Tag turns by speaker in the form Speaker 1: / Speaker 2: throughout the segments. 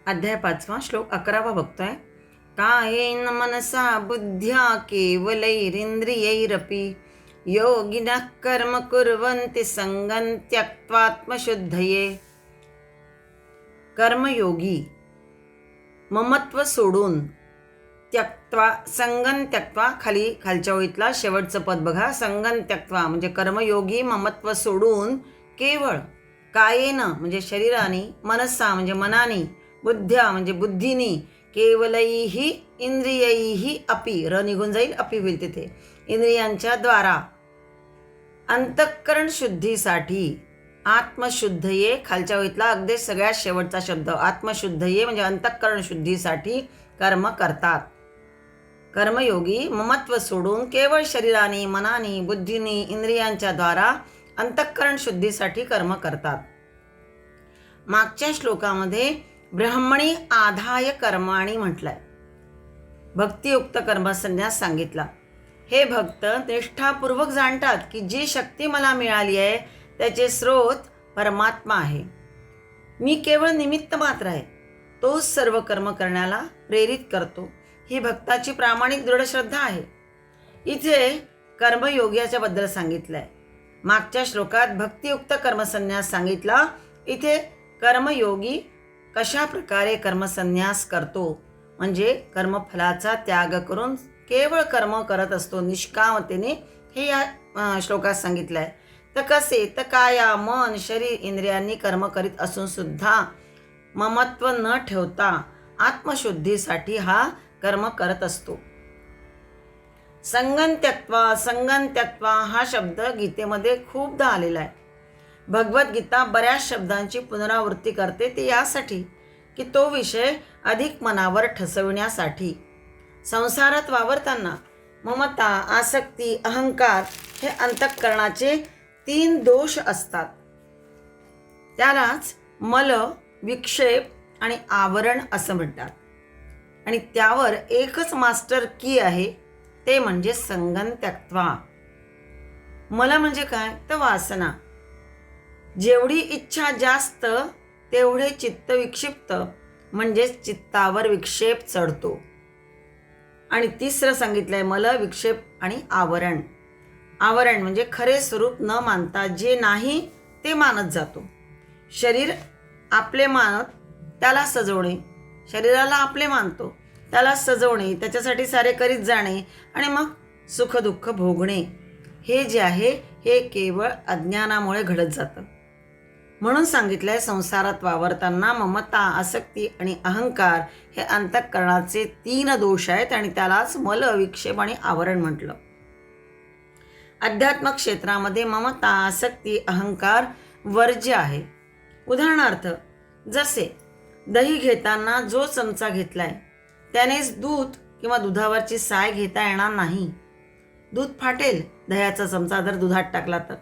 Speaker 1: अध्याय 5 श्लोक 11 बघतोय. कायेन मनसा बुद्ध्या केवलैरिंद्रियैरपि योगिनः कर्म कुर्वन्ति संगं त्यक्त्वात्मशुद्धये. कर्मयोगी ममत्व सोडून त्यक्त्वा संगं त्यक्त्वा, खालच्या ओळीतला शेवटचं पद बघा. संगं त्यक्त्वा म्हणजे कर्मयोगी ममत्व सोडून केवळ कायेन म्हणजे शरीराने, मनसा म्हणजे मनाने, बुद्ध्या म्हणजे बुद्धीनी, केवलैही इंद्रियैही अपि, र निघून जाईल, अपि होईल तिथे, इंद्रियांच्या द्वारा, अंतःकरण शुद्धीसाठी, आत्मशुद्धये, खालच्या ओळीतला अगदी सगळ्यात शेवटचा शब्द आत्मशुद्धये म्हणजे अंतःकरण शुद्धीसाठी कर्म करतात. कर्मयोगी ममत्व सोडून केवळ शरीराने, मनाने, बुद्धीने, इंद्रियांच्या द्वारा अंतःकरण शुद्धीसाठी कर्म करतात. मागच्या श्लोकामध्ये ब्रह्मणी आधाय कर्माणी म्हटलंय. भक्तियुक्त कर्मसन्यास सांगितला. हे भक्त निष्ठापूर्वक जाणतात की जी शक्ती मला मिळाली आहे त्याचे स्रोत परमात्मा आहे. मी केवळ निमित्त मात्र आहे. तोच सर्व कर्म करण्याला प्रेरित करतो. ही भक्ताची प्रामाणिक दृढ श्रद्धा आहे. इथे कर्मयोग्याच्या बद्दल सांगितलंय. मागच्या श्लोकात भक्तियुक्त कर्मसन्यास सांगितला. इथे कर्मयोगी कशा प्रकारे कर्मसन्यास करतो म्हणजे कर्मफलाचा त्याग करून केवळ कर्म करत असतो निष्कामतेने, हे या श्लोकात सांगितलं आहे. तर कसे? तर काया, मन, शरीर, इंद्रियांनी कर्म करीत असून सुद्धा ममत्व न ठेवता आत्मशुद्धीसाठी हा कर्म करत असतो. संगं त्यक्त्वा हा शब्द गीतेमध्ये खूपदा आलेला आहे. भगवद्गीता बऱ्याच शब्दांची पुनरावृत्ती करते, ते यासाठी की तो विषय अधिक मनावर ठसविण्यासाठी. संसारात वावरताना ममता, आसक्ती, अहंकार हे अंतःकरणाचे 3 दोष असतात. त्यालाच मल, विक्षेप आणि आवरण असं म्हणतात. आणि त्यावर एकच मास्टर की आहे, ते म्हणजे संगं त्यक्त्वा. मल म्हणजे काय? तर वासना. जेवढी इच्छा जास्त तेवढे चित्त विक्षिप्त म्हणजेच चित्तावर विक्षेप चढतो. आणि तिसरं सांगितलंय मल, विक्षेप आणि आवरण. आवरण म्हणजे खरे स्वरूप न मानता जे नाही ते मानत जातो. शरीर आपले मानत त्याला सजवणे, शरीराला आपले मानतो त्याला सजवणे, त्याच्यासाठी सारे करीत जाणे आणि मग सुखदुःख भोगणे, हे जे आहे हे केवळ अज्ञानामुळे घडत जातं. म्हणून सांगितलंय संसारात वावरताना ममता, आसक्ती आणि अहंकार हे अंतःकरणाचे 3 दोष आहेत आणि त्यालाच मल, विक्षेप आणि आवरण म्हटलं. अध्यात्म क्षेत्रामध्ये ममता, आसक्ती, अहंकार वर्ज्य आहे. उदाहरणार्थ जसे दही घेताना जो चमचा घेतलाय त्यानेच दूध किंवा दुधावरची साय घेता येणार नाही. दूध फाटेल दह्याचा चमचा जर दुधात टाकला तर.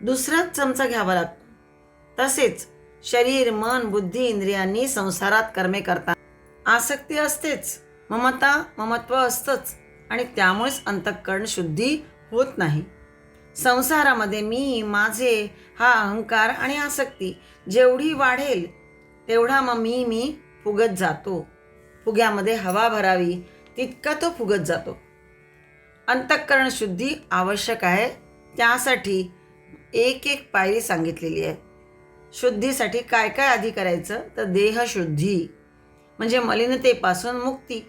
Speaker 1: दुसराच चमचा घ्यावा लागतो. तसेच शरीर, मन, बुद्धी, इंद्रियांनी संसारात कर्मे करतात आसक्ती असतेच, ममत्व असतंच आणि त्यामुळेच अंतःकरण शुद्धी होत नाही. संसारामध्ये मी, माझे हा अहंकार आणि आसक्ती जेवढी वाढेल तेवढा मग मी फुगत जातो. फुग्यामध्ये हवा भरावी तितका तो फुगत जातो. अंतःकरण शुद्धी आवश्यक आहे. त्यासाठी एक पायरी सांगितलेली आहे. शुद्धीसाठी काय काय आधी करायचं तर देहशुद्धी म्हणजे मलिनतेपासून मुक्ती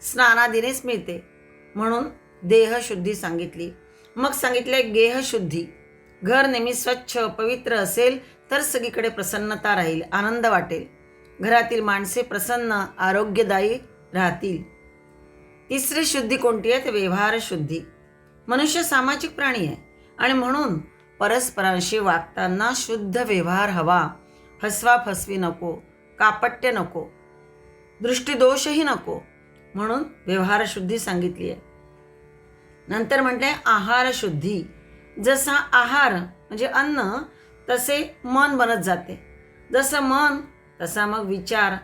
Speaker 1: स्नानादीनेच मिळते, म्हणून देहशुद्धी सांगितली. मग सांगितले गेहशुद्धी. घर नेहमी स्वच्छ पवित्र असेल तर सगळीकडे प्रसन्नता राहील, आनंद वाटेल, घरातील माणसे प्रसन्न आरोग्यदायी राहतील. तिसरी शुद्धी कोणती आहे तर व्यवहार शुद्धी. मनुष्य सामाजिक प्राणी आहे आणि म्हणून परस्परांशी वागताना शुद्ध व्यवहार हवा. फसवी नको, कापट्य नको, दृष्टीदोषही नको, म्हणून व्यवहार शुद्धी सांगितली आहे. नंतर म्हटले आहार शुद्धी. जसा आहार म्हणजे अन्न तसे मन बनत जाते. जसं मन तसा मग विचार,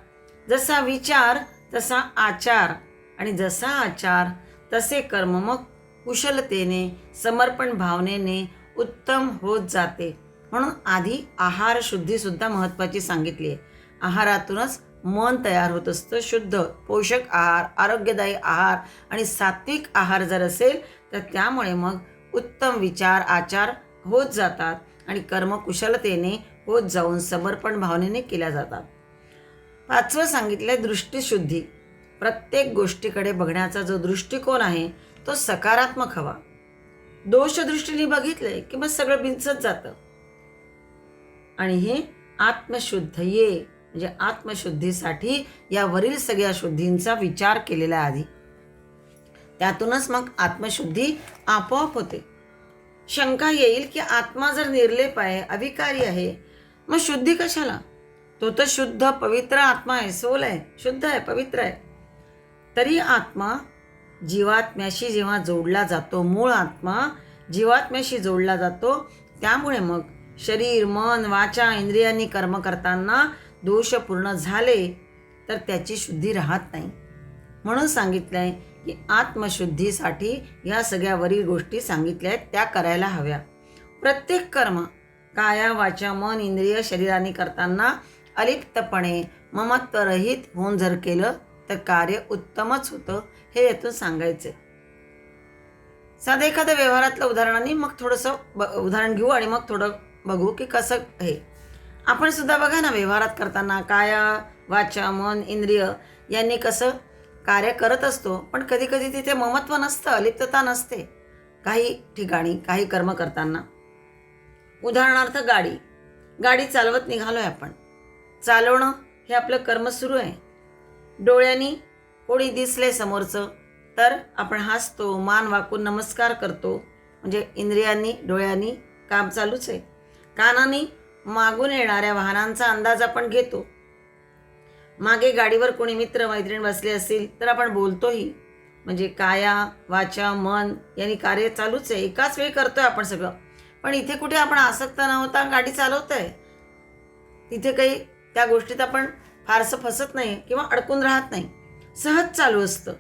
Speaker 1: जसा विचार तसा आचार आणि जसा आचार तसे कर्म मग कुशलतेने, समर्पण भावनेने उत्तम होत जाते. म्हणून आधी आहार शुद्धी सुद्धा महत्त्वाची सांगितली आहे. आहारातूनच मन तयार होत असतं. शुद्ध पोषक आहार, आरोग्यदायी आहार आणि सात्विक आहार जर असेल तर त्यामुळे मग उत्तम विचार आचार होत जातात आणि कर्म कुशलतेने होत जाऊन समर्पण भावनेने केल्या जातात. 5वं सांगितलंय दृष्टीशुद्धी. प्रत्येक गोष्टीकडे बघण्याचा जो दृष्टिकोन आहे तो सकारात्मक हवा. दोषदृष्टीने बघितलंय की मग सगळं बिनसत जातं. आणि हे आत्मशुद्ध ये म्हणजे आत्मशुद्धीसाठी यावरील सगळ्या शुद्धींचा विचार केलेला आहे आधी. त्यातूनच मग आत्मशुद्धी आपोआप होते. शंका येईल की आत्मा जर निर्लेप आहे, अविकारी आहे, मग शुद्धी कशाला? तो तर शुद्ध पवित्र आत्मा आहे, सोल आहे, शुद्ध आहे, पवित्र आहे. तरी आत्मा जीवात्म्याशी जेव्हा जोडला जातो, मूळ आत्मा जीवात्म्याशी जोडला जातो, त्यामुळे मग शरीर मन वाचा इंद्रियांनी कर्म करताना दोषपूर्ण झाले तर त्याची शुद्धी राहत नाही. म्हणून सांगितलंय की आत्मशुद्धीसाठी या सगळ्यावरील गोष्टी सांगितल्या आहेत त्या करायला हव्या. प्रत्येक कर्म काया वाचा मन इंद्रिय शरीराने करताना अलिप्तपणे ममत्वरहित होऊन जर केलं तर कार्य उत्तमच होतं, हे यातून सांगायचंय. साधं एखाद्या व्यवहारातलं उदाहरणाने मग थोडंसं उदाहरण घेऊ आणि मग थोडं बघू की कसं हे. आपण सुद्धा बघा ना, व्यवहारात करताना काया वाचा मन इंद्रिय यांनी कसं कार्य करत असतो, पण कधी कधी तिथे ममत्व नसतं, अलिप्तता नसते काही ठिकाणी काही कर्म करताना. उदाहरणार्थ गाडी चालवत निघालोय आपण, चालवणं हे आपलं कर्म सुरू आहे. डोळ्यांनी कोणी दिसले समोरचं तर आपण हसतो, मान वाकून नमस्कार करतो, म्हणजे इंद्रियांनी डोळ्यांनी काम चालूच आहे. कानांनी मागून येणाऱ्या वाहनांचा अंदाज आपण घेतो. मागे गाडीवर कोणी मित्र मैत्रीण बसले असतील तर आपण बोलतोही, म्हणजे काया वाचा मन यांनी कार्य चालूच आहे, एकाच वेळी करतोय आपण सगळं. पण इथे कुठे आपण आसक्त न होता गाडी चालवतोय, तिथे काही त्या गोष्टीत आपण फारसं फसत नाही किंवा अडकून राहत नाही, सहज चालू असतं.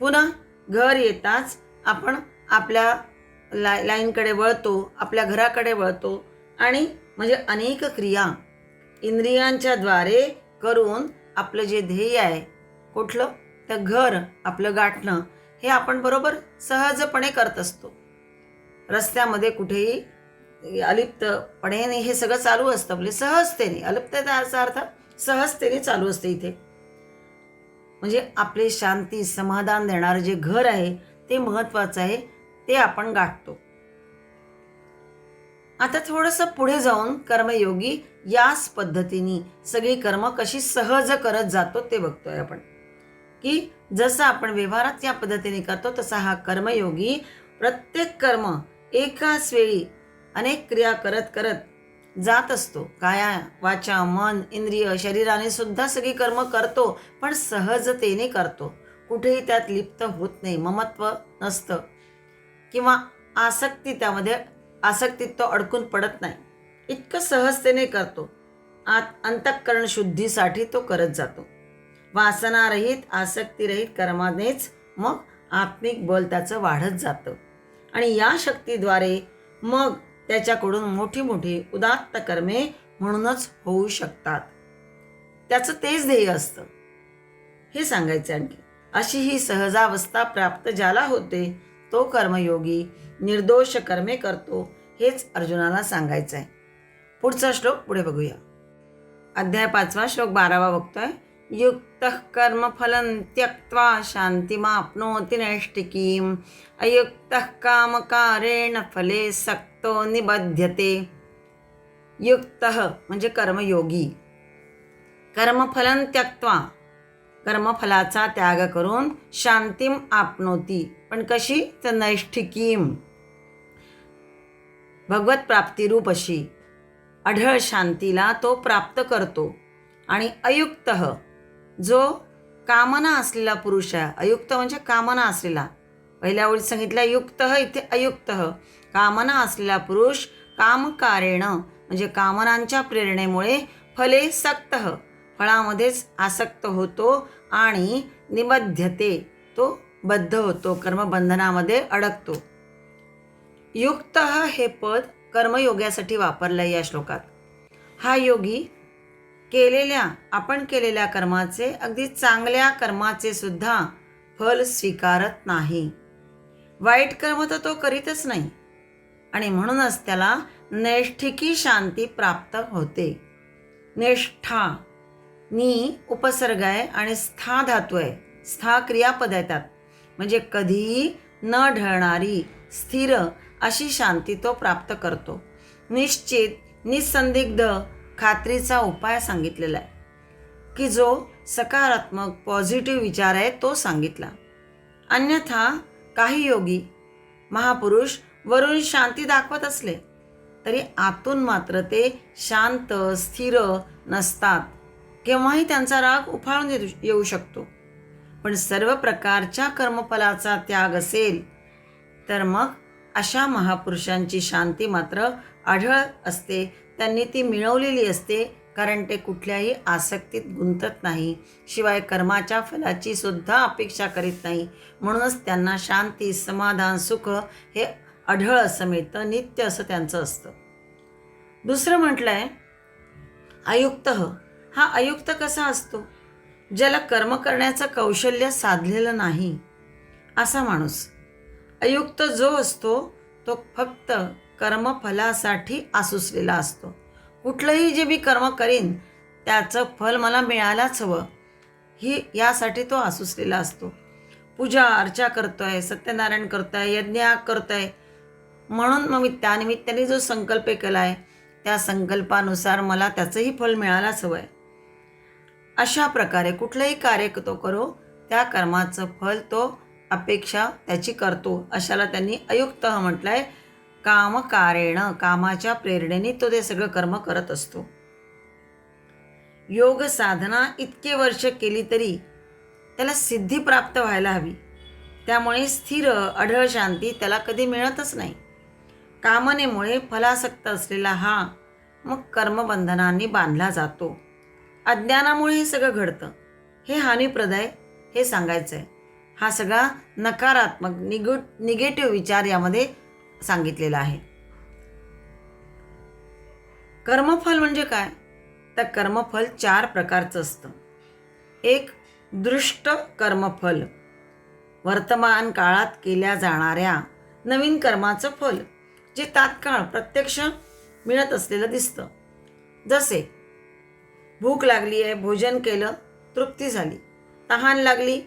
Speaker 1: पुन्हा घर येताच आपण आपल्या लाईनकडे वळतो, आपल्या घराकडे वळतो आणि म्हणजे अनेक क्रिया इंद्रियांच्या द्वारे करून आपलं जे ध्येय आहे कुठलं, तर घर आपलं गाठणं, हे आपण बरोबर सहजपणे करत असतो. रस्त्यामध्ये कुठेही अलिप्तपणे हे सगळं चालू असतं, आपले सहजतेने. अलिप्ततेचा अर्थ सहजतेने चालू असते इथे. म्हणजे आपले शांती समाधान देणारं जे घर आहे ते महत्त्वाचं आहे, ते आपण गाठतो. आता थोडंसं पुढे जाऊन कर्मयोगी याच पद्धतीने सगळी कर्म कशी सहज करत जातो ते बघतोय आपण. की जसं आपण व्यवहारात या पद्धतीने करतो तसा हा कर्मयोगी प्रत्येक कर्म एकाच वेळी अनेक क्रिया करत करत जात असतो. काया वाचा मन इंद्रिय शरीराने सुद्धा सगळी कर्म करतो, पण सहजतेने करतो. कुठेही त्यात लिप्त होत नाही, ममत्व नसतं किंवा आसक्तीत तो अडकून पडत नाही. इतकं सहजतेने करतो. अंतःकरण शुद्धीसाठी तो करत जातो. वासनारहित आसक्तीरहित कर्मानेच मग आत्मिक बल त्याचं वाढत जातं आणि या शक्तीद्वारे मग त्याच्याकडून मोठी मोठी उदात्त कर्मे म्हणूनच होऊ शकतात. त्याचं तेच ध्येय असतं, हे सांगायचं. आणखी अशी ही सहजावस्था प्राप्त ज्याला होते तो कर्मयोगी निर्दोष कर्मे करतो, हेच अर्जुनाला सांगायचं आहे. पुढचा श्लोक पुढे बघूया. अध्याय 5 श्लोक 12 बघतोय. युक्तः कर्मफलं त्यक्त्वा शान्तिमाप्नोति नैष्ठिकीम् अयुक्तः कामकारेण फले सक्तो निबध्यते. युक्तः म्हणजे कर्मयोगी. कर्मफलं त्यक्त्वा कर्मफलाचा त्याग करून शांतीम आपनोती, पण कशी, तर नैष्ठिकीम भगवत प्राप्तिरूप अशी अढळ शांतीला तो प्राप्त करतो. आणि अयुक्त जो कामना असलेला पुरुष आहे, अयुक्त म्हणजे कामना असलेला, पहिल्या ओळीत सांगितलं युक्त, इथे अयुक्त, कामना असलेला पुरुष कामकारेण म्हणजे कामनांच्या प्रेरणेमुळे फले सक्त फळामध्येच आसक्त होतो आणि निबध्यते तो बद्ध होतो, कर्मबंधनामध्ये अडकतो. युक्त हे पद कर्मयोग्यासाठी वापरलं या श्लोकात. हा योगी आपण केलेल्या कर्माचे, अगदी चांगल्या कर्माचे सुद्धा फल स्वीकारत नाही. वाईट कर्म तर तो करीतच नाही आणि म्हणूनच त्याला नैष्ठिकी शांती प्राप्त होते. निष्ठा, नी उपसर्ग आहे आणि स्था धातू आहे. स्था क्रियापद आहे त्यात, म्हणजे कधीही न ढळणारी स्थिर अशी शांती तो प्राप्त करतो. निश्चित, निसंदिग्ध खात्रीचा उपाय सांगितलेला आहे, की जो सकारात्मक पॉझिटिव्ह विचार आहे तो सांगितला. अन्यथा काही योगी महापुरुष वरून शांती दाखवत असले तरी आतून मात्र ते शांत स्थिर नसतात. केव्हाही त्यांचा राग उफाळून येऊ शकतो. पण सर्व प्रकारच्या कर्मफलाचा त्याग असेल तर मग अशा महापुरुषांची शांती मात्र आढळ असते. त्यांनी ती मिळवलेली असते, कारण ते कुठल्याही आसक्तीत गुंतत नाही, शिवाय कर्माच्या फलाची सुद्धा अपेक्षा करीत नाही. म्हणूनच त्यांना शांती, समाधान, सुख हे आढळ असं मिळतं, नित्य असं त्यांचं असतं. दुसरं म्हटलंय अयुक्त. हा अयुक्त कसा असतो? ज्याला कर्म करण्याचं कौशल्य साधलेलं नाही असा माणूस. अयुक्त जो असतो तो फक्त कर्मफलासाठी आसुसलेला असतो. कुठलंही जे मी कर्म करीन त्याचं फल मला मिळायलाच हवं, यासाठी तो आसुसलेला असतो. पूजा अर्चा करतोय, सत्यनारायण करतोय, यज्ञ करतोय, म्हणून मग मी त्यानिमित्ताने जो संकल्प केला आहे त्या संकल्पानुसार मला त्याचंही फल मिळायलाच हवं आहे. अशा प्रकारे कुठलंही कार्य तो करो, त्या कर्माचं फल तो अपेक्षा त्याची करतो. अशाला त्यांनी अयुक्त म्हटलं आहे. कामकारेण, कामाच्या प्रेरणेने तो ते सगळं कर्म करत असतो. योग साधना इतके वर्ष केली तरी त्याला सिद्धी प्राप्त व्हायला हवी, त्यामुळे स्थिर अढळ शांती त्याला कधी मिळतच नाही. कामनेमुळे फलासक्त असलेला हा मग कर्मबंधनांनी बांधला जातो. अज्ञानामुळे हे सगळं घडतं. हे हानिप्रद आहे, हे सांगायचं आहे. हा सगळा नकारात्मक निगेटिव्ह विचार यामध्ये सांगितलेला आहे. कर्मफल म्हणजे काय? तर कर्मफल 4 प्रकारचं असतं. एक दृष्ट कर्मफल, वर्तमान काळात केल्या जाणाऱ्या नवीन कर्माचं फल, जे तात्काळ प्रत्यक्ष मिळत असलेलं दिसतं. जसे भूक लागली आहे, भोजन केलं, तृप्ती झाली. तहान लागली,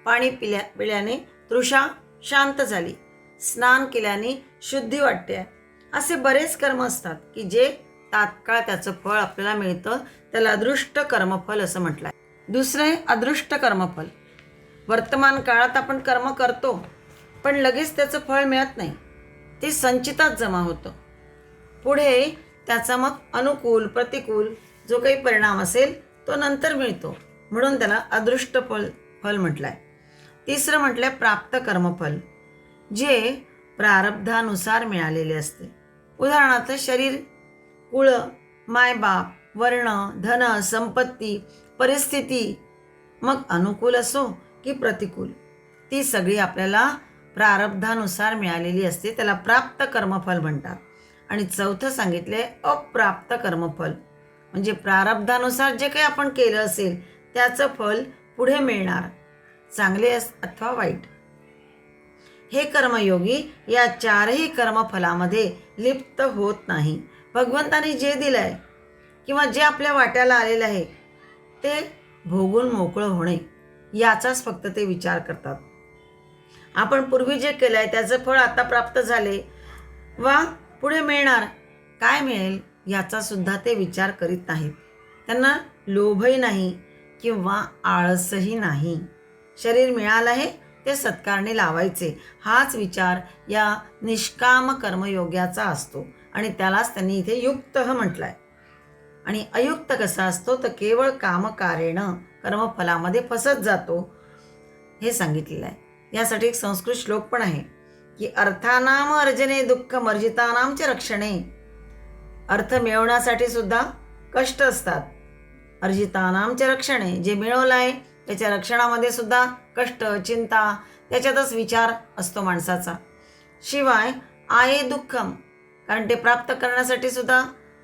Speaker 1: पाणी पिल्याने तृषा शांत झाली. स्नान केल्याने शुद्धी वाटते. असे बरेच कर्म असतात की जे तात्काळ त्याचं फळ आपल्याला मिळतं. त्याला दृष्ट कर्मफल असं म्हटलं आहे. दुसरं आहे अदृष्ट कर्मफल. वर्तमान काळात आपण कर्म करतो, पण लगेच त्याचं फळ मिळत नाही, ते संचितात जमा होतं. पुढे त्याचा मग अनुकूल प्रतिकूल जो काही परिणाम असेल तो नंतर मिळतो, म्हणून त्याला अदृष्ट फल म्हटलं आहे. तिसरं म्हटलं आहे प्राप्त कर्मफल, जे प्रारब्धानुसार मिळालेले असते. उदाहरणार्थ शरीर, कुळ, मायबाप, वर्ण, धन, संपत्ती, परिस्थिती, मग अनुकूल असो की प्रतिकूल, ती सगळी आपल्याला प्रारब्धानुसार मिळालेली असते. त्याला प्राप्त कर्मफल म्हणतात. आणि चौथं सांगितले अप्राप्त कर्मफल, म्हणजे प्रारब्धानुसार जे काही आपण केलं असेल त्याचं फल पुढे मिळणार, चांगले अथवा वाईट. हे कर्मयोगी या 4ही कर्मफलामध्ये लिप्त होत नाही. भगवंताने जे दिलं आहे किंवा जे आपल्या वाट्याला आलेलं आहे ते भोगून मोकळं होणे याचाच फक्त ते विचार करतात. आपण पूर्वी जे केलं आहे त्याचं फळ आता प्राप्त झाले वा पुढे मिळणार, काय मिळेल याचा सुद्धा ते विचार करीत नाहीत. त्यांना लोभही नाही किंवा आळसही नाही. शरीर मिळालं आहे ते सत्कारणे लावायचे, हाच विचार या निष्काम कर्मयोग्याचा असतो आणि त्यालाच त्यांनी इथे युक्त म्हटलं आहे. आणि अयुक्त कसा असतो तर केवळ कामकारेण कर्मफलामध्ये फसत जातो, हे सांगितलेलं आहे. यासाठी एक संस्कृत श्लोक पण आहे की अर्थानाम अर्जने दुःख मर्जितानाम च रक्षणे. अर्थ मिळवण्यासाठी सुद्धा कष्ट असतात. अर्जितानाम च रक्षणे, जे मिळवलं आहे त्याच्या रक्षणामध्ये सुद्धा कष्ट, चिंता, त्याच्यातच विचार असतो माणसाचा. शिवाय आहे दुःखम, कारण ते प्राप्त करण्यासाठी सुद्धा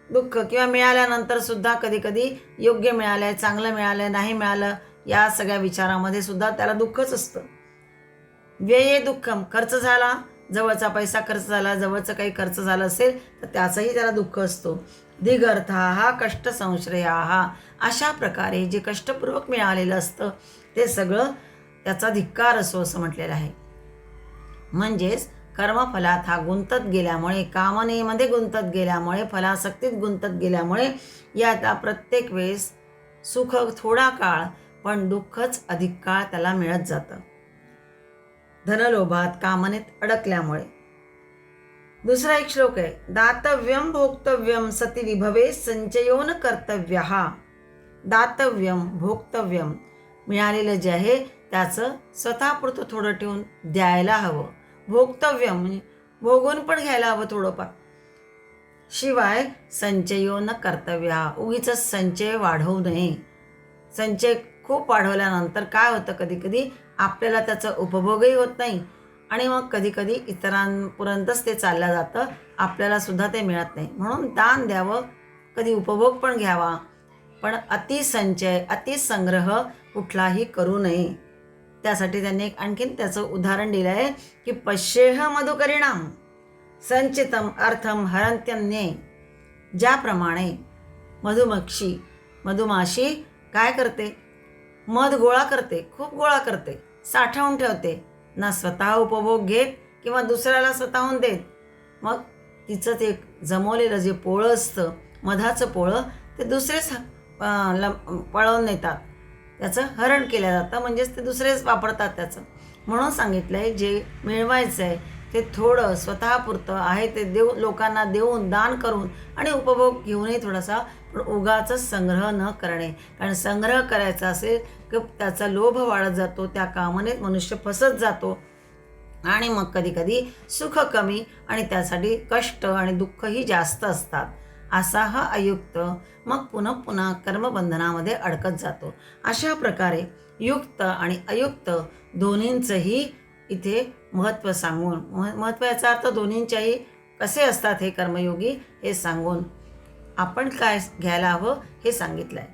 Speaker 1: दुःख किंवा मिळाल्यानंतर सुद्धा कधी कधी योग्य मिळालंय, चांगलं मिळालंय, नाही मिळालं, या सगळ्या विचारामध्ये सुद्धा त्याला दुःखच असतं. व्यये दुःखम, खर्च झाला, जवळचा पैसा खर्च झाला, जवळचं काही खर्च झालं असेल तर त्याचंही त्याला दुःख असतो. दिगर्था हा कष्ट संश्रया हा, अशा प्रकारे जे कष्टपूर्वक मिळालेलं असतं ते सगळं त्याचा धिक्कार असो असं म्हटलेलं आहे. म्हणजेच कर्मफलात हा गुंतत गेल्यामुळे, कामनेमध्ये गुंतत गेल्यामुळे, फलासक्तीत गुंतत गेल्यामुळे यात प्रत्येक वेळेस सुख थोडा काळ पण दुःखच अधिक काळ त्याला मिळत जातं, धनलोभात कामनेत अडकल्यामुळे. दुसरा एक श्लोक आहे, दातव्यम भोक्तव्यम सती विभवे संचयो न कर्तव्यः. दातव्यम भोक्तव्यम, मिळालेलं जे आहे त्याचं स्वतःपुरतं थोडं ठेवून द्यायला हवं. भोक्तव्यम म्हणजे भोगून पण घ्यायला हवं थोडंफार. शिवाय संचयो न कर्तव्य, उगीच संचय वाढवू नये. संचय खूप वाढवल्यानंतर काय होतं, कधी कधी आपल्याला त्याचा उपभोगही होत नाही आणि मग कधी कधी इतरांपर्यंतच ते चाललं जातं, आपल्याला सुद्धा ते मिळत नाही. म्हणून दान द्यावं, कधी उपभोग पण घ्यावा, पण अतिसंचय अतिसंग्रह कुठलाही करू नये. त्यासाठी त्यांनी एक आणखीन त्याचं उदाहरण दिलं आहे की पश्येह मधुकरिणाम संचितम अर्थम हरंत्यन्ये. ज्याप्रमाणे मधुमाशी काय करते, मध गोळा करते, खूप गोळा करते, साठवून ठेवते, ना स्वतः उपभोग घेत किंवा दुसऱ्याला स्वतःहून देत. मग तिचं ते जमवलेलं जे पोळं असतं, मधाचं पोळं, ते दुसरेच पळवून नेतात, त्याचं हरण केलं जातं, म्हणजेच ते दुसरेच वापरतात त्याचं. म्हणून सांगितलं आहे जे मिळवायचं आहे ते थोडं स्वतःपुरतं आहे ते लोकांना देऊन, दान करून आणि उपभोग घेऊनही थोडासा, पण उगाचच संग्रह न करणे. कारण संग्रह करायचा असेल की त्याचा लोभ वाढत जातो, त्या कामनेत मनुष्य फसत जातो आणि मग कधी कधी सुख कमी आणि त्यासाठी कष्ट आणि दुःखही जास्त असतात. असा हा अयुक्त मग पुन्हा पुन्हा कर्मबंधनामध्ये अडकत जातो. अशा प्रकारे युक्त आणि अयुक्त दोन्हींचंही इथे महत्त्व सांगून, महत्त्वाचा अर्थ दोन्हींच्याही कसे असतात हे कर्मयोगी हे सांगून आपण काय घ्यायला हवं हे सांगितलं आहे.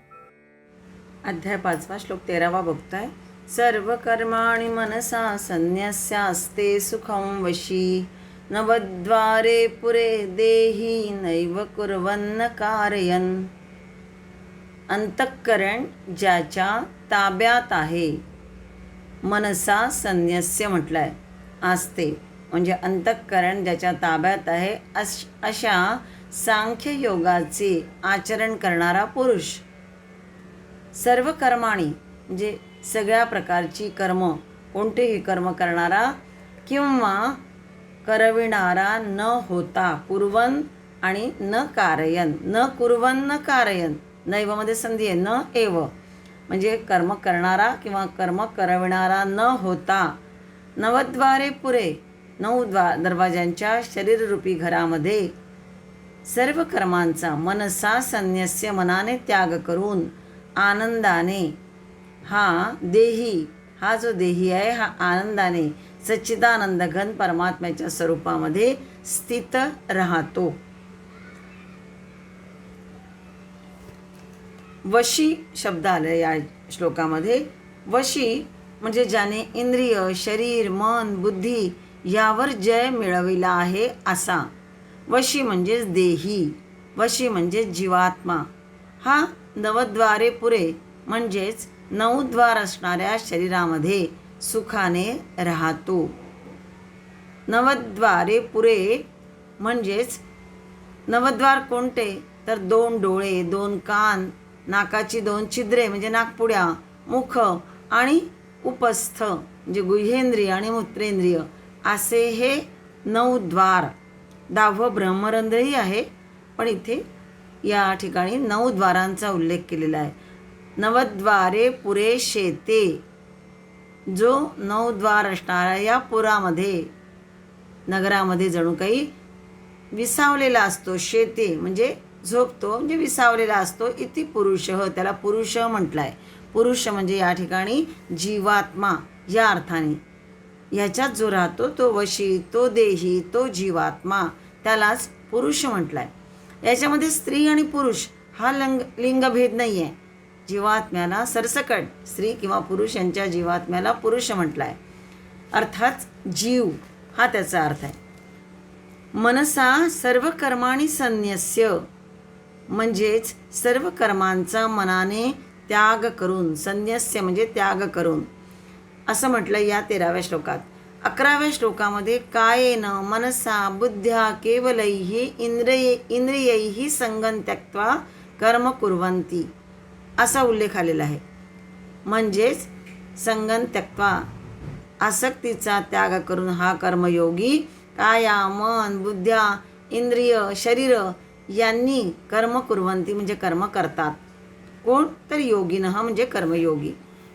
Speaker 1: अध्याय 5 श्लोक 13 बघताय. सर्व कर्माणि मनसा संन्यस्यास्ते सुखं वशी नवद्वारे पुरे देही नैव कुर्वन्न कारयन्. अंतःकरण ज्याच्या ताब्यात आहे, मनसा संन्यस्य म्हटलंय, आस्ते म्हणजे अंतःकरण ज्याच्या ताब्यात आहे, अशा सांख्य योगाचे आचरण करणारा पुरुष. सर्व कर्माणी म्हणजे सगळ्या प्रकारची कर्म, कोणतेही कर्म करणारा किंवा करविणारा न होता, कुर्वन आणि न कारयन, न कुर्वन न कारयन, नैवमध्ये संधी आहे, न एव म्हणजे कर्म करणारा किंवा कर्म करविणारा न होता, नवद्वारे पुरे 9 दरवाजांच्या शरीररूपी घरामध्ये सर्व कर्मांचा मनसा संन्यस्य मनाने त्याग करून आनंदाने, हा देही, हा जो देही आहे हा आनंदाने सच्चिदानंद घन परमात्म्याच्या स्वरूपामध्ये स्थित राहतो. वशी शब्द आले या श्लोकामध्ये. वशी म्हणजे ज्याने इंद्रिय, शरीर, मन, बुद्धी यावर जय मिळविला आहे असा. वशी म्हणजेच देही, वशी म्हणजे जीवात्मा. हा नवद्वारे पुरे म्हणजेच 9 द्वार असणाऱ्या शरीरामध्ये सुखाने राहतो. नवद्वारे पुरे म्हणजेच नवद्वार कोणते तर 2 डोळे, 2 कान, नाकाची 2 छिद्रे म्हणजे नाकपुड्या, मुख आणि उपस्थ म्हणजे गुह्येंद्रिय आणि मूत्रेंद्रिय असे हे 9 द्वार. 10वं ब्रह्मरंध्रही आहे, पण इथे या ठिकाणी 9 द्वारांचा उल्लेख केलेला आहे. नवद्वारे पुरे शेते, जो 9 द्वार असणाऱ्या या पुरामध्ये, नगरामध्ये जणू काही विसावलेला असतो. शेते म्हणजे झोपतो, म्हणजे विसावलेला असतो. इति पुरुष, त्याला पुरुष म्हटलाय. पुरुष म्हणजे या ठिकाणी जीवात्मा या अर्थाने. ह्याच्यात जो राहतो तो वशी, तो देही, तो जीवात्मा, त्यालाच पुरुष म्हटलाय. याच्यामध्ये स्त्री आणि पुरुष हा लिंगभेद नाही आहे. जीवात्म्याला सरसकट स्त्री किंवा पुरुष यांच्या जीवात्म्याला पुरुष म्हटलं आहे. अर्थात जीव हा त्याचा अर्थ आहे. मनसा सर्व कर्माणी संन्यस्य, म्हणजेच सर्व कर्मांचा मनाने त्याग करून, संन्यस्य म्हणजे त्याग करून असं म्हटलं या 13व्या श्लोकात. 11व्या श्लोकामध्ये कायेन मनसा बुद्ध्या केवलैः इंद्रियैः संगं त्यक्त्वा कर्म कुर्वन्ति असा उल्लेख आलेला आहे. म्हणजेच संगं त्यक्त्वा आसक्तीचा त्याग करून हा कर्मयोगी काया मन बुद्ध्या इंद्रिय शरीर यांनी कर्म कुर्वंती म्हणजे कर्म करतात. कोण तर योगिनः म्हणजे कर्मयोगी.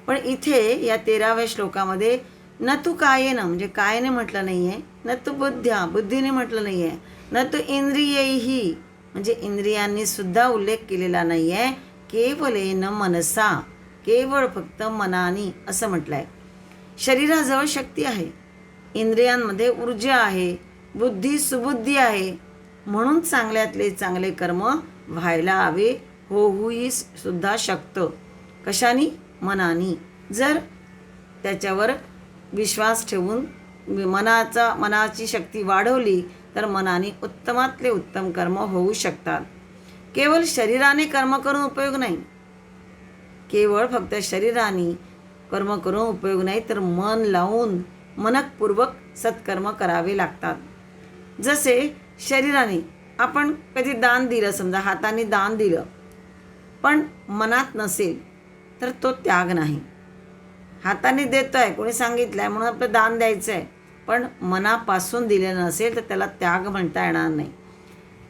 Speaker 1: पण इथे या 13व्या श्लोकामध्ये न तू कायेनं म्हणजे कायने म्हटलं नाही आहे, न तू बुद्ध्या बुद्धीने म्हटलं नाही आहे, न तू इंद्रियैही म्हणजे इंद्रियांनी सुद्धा उल्लेख केलेला नाही आहे. केवलेन मनसा केवळ फक्त मनानी असं म्हटलं आहे. शरीराजवळ शक्ती आहे, इंद्रियांमध्ये ऊर्जा आहे, बुद्धी सुबुद्धी आहे, म्हणून चांगल्यातले चांगले कर्म व्हायला हवे, होऊही सुद्धा शकतं. कशानी? मनानी. जर त्याच्यावर विश्वास ठेवून मनाची शक्ती वाढवली तर मनाने उत्तमातले उत्तम कर्म होऊ शकतात. केवळ शरीराने कर्म करून उपयोग नाही, केवळ फक्त शरीराने कर्म करून उपयोग नाही, तर मन लावून मनपूर्वक सत्कर्म करावे लागतात. जसे शरीराने आपण कधी दान दिलं, समजा हाताने दान दिलं, पण मनात नसेल तर तो त्याग नाही. हाताने देतो आहे, कोणी सांगितलं आहे म्हणून आपलं दान द्यायचं आहे, पण मनापासून दिलेलं नसेल तर त्याला त्याग म्हणता येणार नाही.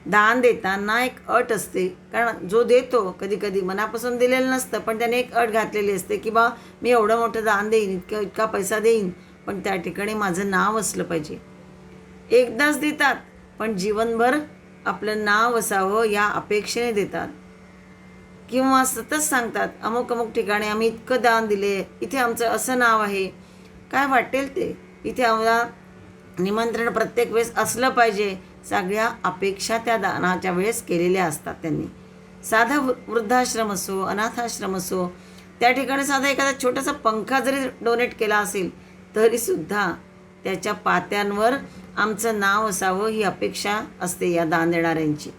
Speaker 1: दान देताना एक अट असते, कारण जो देतो कधी कधी मनापासून दिलेलं नसतं, पण त्याने एक अट घातलेली असते की बा मी एवढं मोठं दान देईन, इतका पैसा देईन, पण त्या ठिकाणी माझं नाव असलं पाहिजे. एकदाच देतात पण जीवनभर आपलं नाव असावं या अपेक्षेने देतात. किंवा सतत सांगतात अमुक अमुक ठिकाणी आम्ही इतकं दान दिले, इथे आमचं असं नाव आहे, काय वाटेल ते, इथे आम्हाला निमंत्रण प्रत्येक वेळेस असलं पाहिजे. सगळ्या अपेक्षा त्या दानाच्या वेळेस केलेल्या असतात त्यांनी. साधा वृद्धाश्रम असो, अनाथाश्रम असो, त्या ठिकाणी साधा एखादा छोटासा पंखा जरी डोनेट केला असेल तरीसुद्धा त्याच्या पात्यांवर आमचं नाव असावं ही अपेक्षा असते या दान देणाऱ्यांची.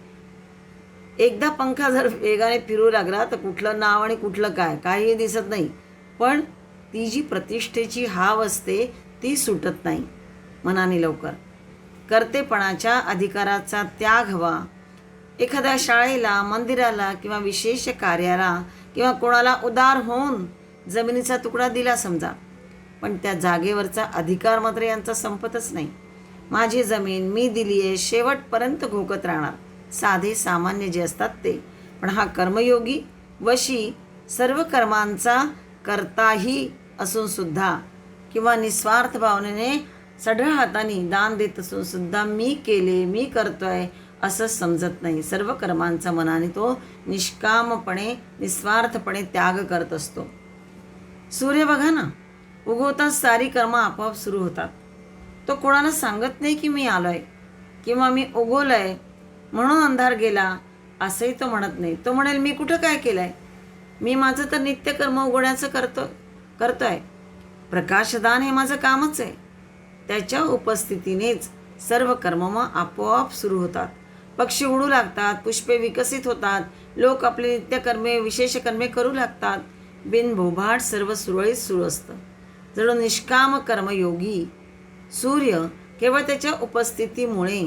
Speaker 1: एकदा पंखा जर वेगाने फिरू लागला तर कुठलं नाव आणि कुठलं काय काही दिसत नाही, पण ती जी प्रतिष्ठेची हाव असते ती सुटत नाही मनाने लवकर. कर्तेपणाच्या अधिकाराचा त्याग हवा. एखाद्या शाळेला, मंदिराला किंवा विशेष कार्याला किंवा कोणाला उदार होऊन जमिनीचा तुकडा दिला समजा, पण त्या जागेवरचा अधिकार मात्र यांचा संपतच नाही. माझी जमीन मी दिली आहे शेवटपर्यंत घोकत राहणार, साधे सामान्य जे असतात ते. पण हा कर्मयोगी वशी सर्व कर्मांचा कर्ताही असून सुद्धा किंवा निस्वार्थ भावनेने सढळ हाताने दान देत असून सुद्धा मी केले, मी करतोय असं समजत नाही. सर्व कर्मांचा मनाने तो निष्कामपणे निस्वार्थपणे त्याग करत असतो. सूर्य बघा ना, उगवताच सारी कर्म आपोआप सुरू होतात. तो कोणाला सांगत नाही की मी आलोय किंवा मी उगवलंय म्हणून अंधार गेला असंही तो म्हणत नाही. तो म्हणेल मी कुठं काय केलंय, मी माझं तर नित्यकर्म उगवण्याचं करतोय. प्रकाशदान हे माझं कामच आहे. त्याच्या उपस्थितीनेच सर्व कर्म मग आपोआप सुरू होतात. पक्षी उडू लागतात, पुष्पे विकसित होतात, लोक आपले नित्यकर्मे विशेष कर्मे करू लागतात. बिनभोभाट सर्व सुरळीत सुरू असतं. जणू निष्काम कर्मयोगी सूर्य केवळ त्याच्या उपस्थितीमुळे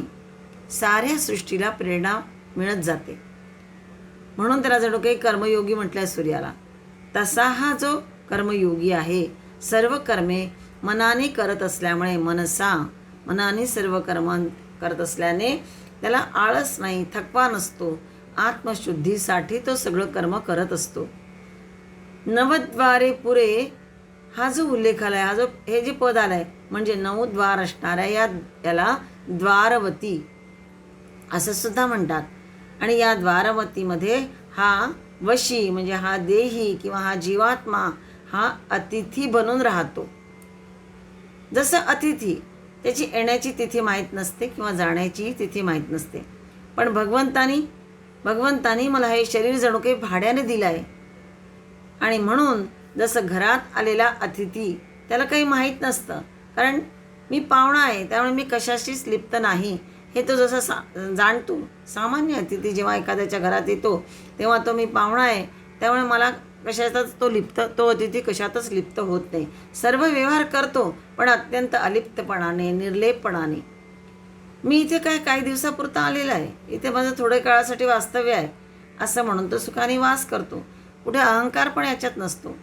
Speaker 1: साऱ्या सृष्टीला प्रेरणा मिळत जाते, म्हणून त्याला जणू काही कर्मयोगी म्हटलंय सूर्याला. तसा हा जो कर्मयोगी आहे सर्व कर्मे मनाने करत असल्यामुळे, मनाने सर्व कर्म करत असल्याने त्याला आळस नाही, थकवा नसतो. आत्मशुद्धीसाठी तो सगळं कर्म करत असतो. नवद्वारे पुरे हा जो उल्लेख आलाय, हे जे पद आलंय म्हणजे 9 द्वार असणाऱ्या याला द्वारवती असं सुद्धा म्हणतात. आणि या द्वारवतीमध्ये हा वशी म्हणजे हा देही किंवा हा जीवात्मा हा अतिथी बनून राहतो. जसं अतिथी त्याची येण्याची तिथी माहीत नसते किंवा जाण्याची तिथी माहीत नसते, पण भगवंतानी मला हे शरीर जणू काही भाड्याने दिलं आहे. आणि म्हणून जसं घरात आलेला अतिथी त्याला काही माहीत नसतं, कारण मी पाहुणा आहे, त्यामुळे मी कशाशीच लिप्त नाही हे तो जसं जाणतो. सामान्य अतिथी जेव्हा एखाद्याच्या घरात येतो तेव्हा तो मी पाहुणा आहे, त्यामुळे मला कशातच तो अतिथी कशातच लिप्त होत नाही. सर्व व्यवहार करतो, पण अत्यंत अलिप्तपणाने, निर्लेपपणाने. मी इथे काही दिवसापुरता आलेला आहे, इथे माझं थोड्या काळासाठी वास्तव्य आहे असं म्हणून तो सुखाने वास करतो. कुठे अहंकार पण याच्यात नसतो.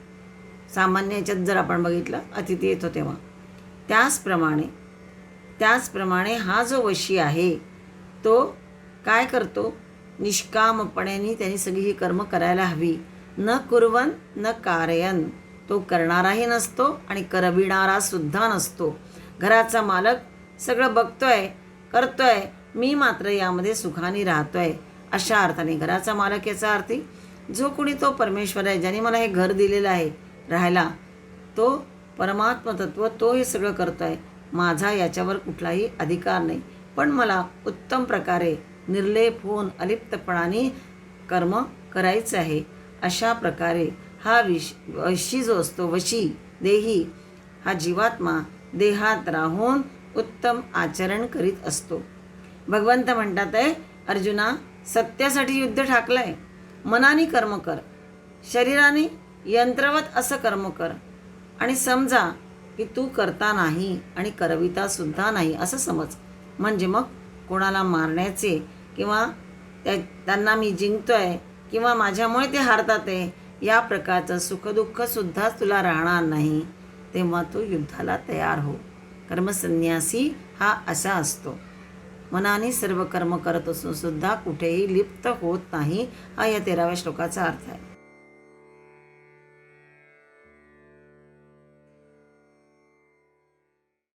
Speaker 1: सामान्य याच्यात जर आपण बघितलं अतिथी येतो तेव्हा. त्याचप्रमाणे हा जो वशी आहे तो काय करतो, निष्कामपणे त्यांनी सगळी ही कर्म करायला हवी. न कुर्वन न कारयन, तो करणाराही नसतो आणि करविणारा सुद्धा नसतो. घराचा मालक सगळं बघतोय, करतोय, मी मात्र यामध्ये सुखाने राहतोय. अशा अर्थाने घराचा मालक याचा अर्थी जो कोणी तो परमेश्वर आहे, ज्याने मला हे घर दिलेलं आहे राहायला, तो परमात्मा तत्व, तो हे सगळं करतोय. माझा याच्यावर कुठलाही अधिकार नाही, पण मला उत्तम प्रकारे निर्लेप होऊन अलिप्तपणाने कर्म करायचं आहे. अशा प्रकारे हा वशी जो असतो, वशी देही, हा जीवात्मा देहात राहून उत्तम आचरण करीत असतो. भगवंत म्हणतात आहे, अर्जुना, सत्यासाठी युद्ध ठाकलंय, मनाने कर्म कर, शरीराने यंत्रवत असं कर्म कर, आणि समजा की तू करता नाही आणि करविता सुद्धा नाही असं समज. म्हणजे मग कोणाला मारण्याचे किंवा त्यांना मी जिंकतोय किंवा माझ्यामुळे ते हारतात आहे या प्रकारचं सुखदुःखसुद्धा तुला राहणार नाही. तेव्हा तू युद्धाला तयार हो. कर्मसन्यासी हा असा असतो, मनाने सर्व कर्म करत असून सुद्धा कुठेही लिप्त होत नाही. हा या 13व्या श्लोकाचा अर्थ आहे.